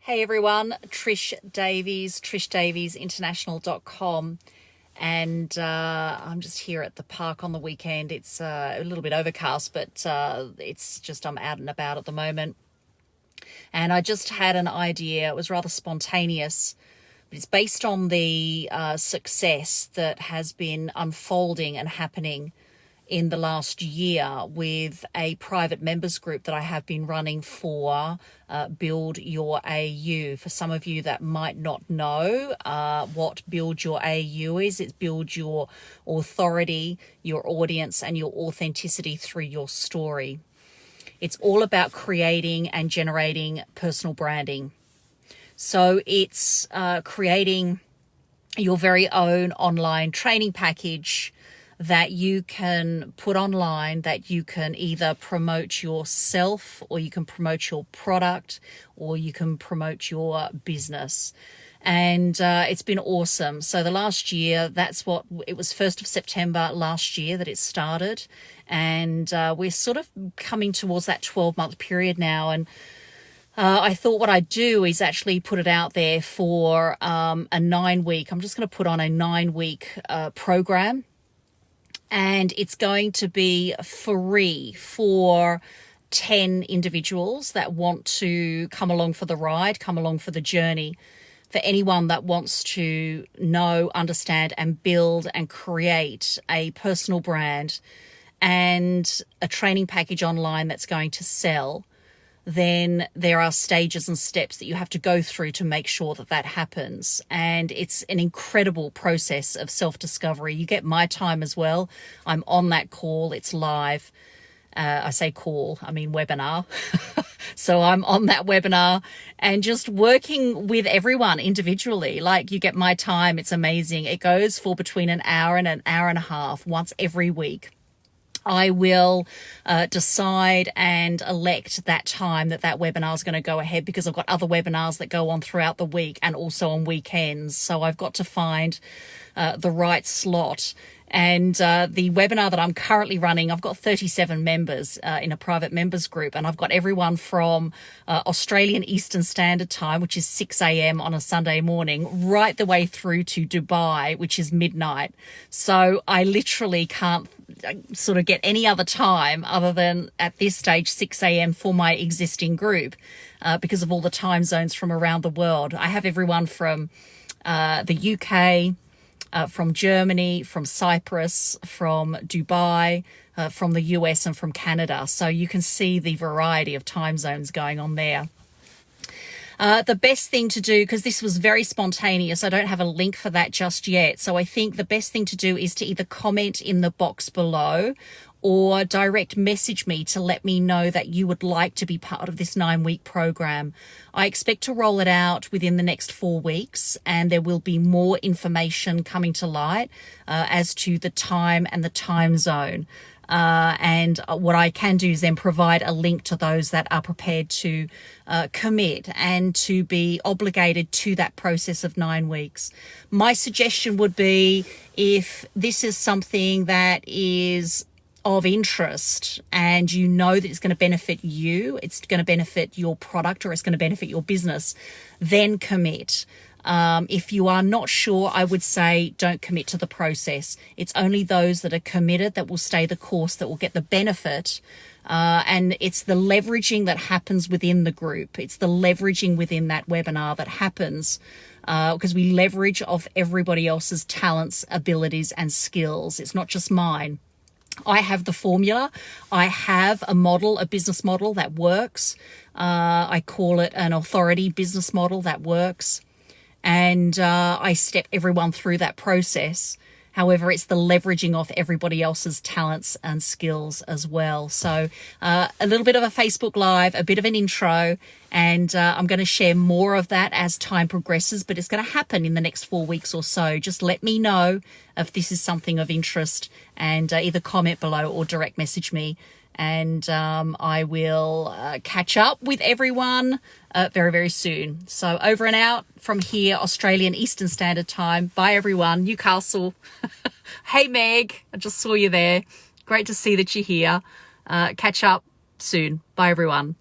Hey everyone, Trish Davies, TrishDaviesInternational.com, and I'm just here at the park on the weekend. It's a little bit overcast, but it's just I'm out and about at the moment. And I just had an idea. It was rather spontaneous, but it's based on the success that has been unfolding and happening in the last year with a private members group that I have been running for Build Your AU. For some of you that might not know what Build Your AU is, it's build your authority, your audience, and your authenticity through your story. It's all about creating and generating personal branding. So it's creating your very own online training package that you can put online, that you can either promote yourself, or you can promote your product, or you can promote your business. And it's been awesome. So the last year, it was 1st of September last year that it started. And we're sort of coming towards that 12-month period now. And I thought what I'd do is actually put it out there for a 9-week. I'm just going to put on a 9-week program. And it's going to be free for 10 individuals that want to come along for the ride, come along for the journey. For anyone that wants to know, understand, and build and create a personal brand and a training package online that's going to sell, then there are stages and steps that you have to go through to make sure that that happens. And it's an incredible process of self-discovery. You get my time as well. I'm on that call. It's live. I say call, I mean webinar. So I'm on that webinar and just working with everyone individually. Like, you get my time. It's amazing. It goes for between an hour and an hour and a half once every week. I will decide and elect that time that webinar is going to go ahead, because I've got other webinars that go on throughout the week and also on weekends. So I've got to find the right slot. And the webinar that I'm currently running, I've got 37 members in a private members group, and I've got everyone from Australian Eastern Standard Time, which is 6 a.m. on a Sunday morning, right the way through to Dubai, which is midnight. So I literally can't sort of get any other time other than at this stage 6 a.m. for my existing group because of all the time zones from around the world. I have everyone from the UK, from Germany, from Cyprus, from Dubai, from the US, and from Canada. So you can see the variety of time zones going on there. The best thing to do, because this was very spontaneous, I don't have a link for that just yet. So I think the best thing to do is to either comment in the box below or direct message me to let me know that you would like to be part of this 9-week program. I expect to roll it out within the next 4 weeks, and there will be more information coming to light as to the time and the time zone. And what I can do is then provide a link to those that are prepared to commit and to be obligated to that process of 9 weeks. My suggestion would be, if this is something that is of interest and you know that it's going to benefit you, it's going to benefit your product, or it's going to benefit your business, then commit. If you are not sure, I would say don't commit to the process. It's only those that are committed that will stay the course, that will get the benefit. And it's the leveraging that happens within the group. It's the leveraging within that webinar that happens because we leverage off everybody else's talents, abilities, and skills. It's not just mine. I have the formula. I have a model, a business model that works. I call it an authority business model that works. And I step everyone through that process. However, it's the leveraging off everybody else's talents and skills as well. So a little bit of a Facebook Live, a bit of an intro, and I'm going to share more of that as time progresses, but it's going to happen in the next 4 weeks or so. Just let me know if this is something of interest, and either comment below or direct message me. And I will catch up with everyone very, very soon. So over and out from here, Australian Eastern Standard Time. Bye, everyone. Newcastle. Hey, Meg. I just saw you there. Great to see that you're here. Catch up soon. Bye, everyone.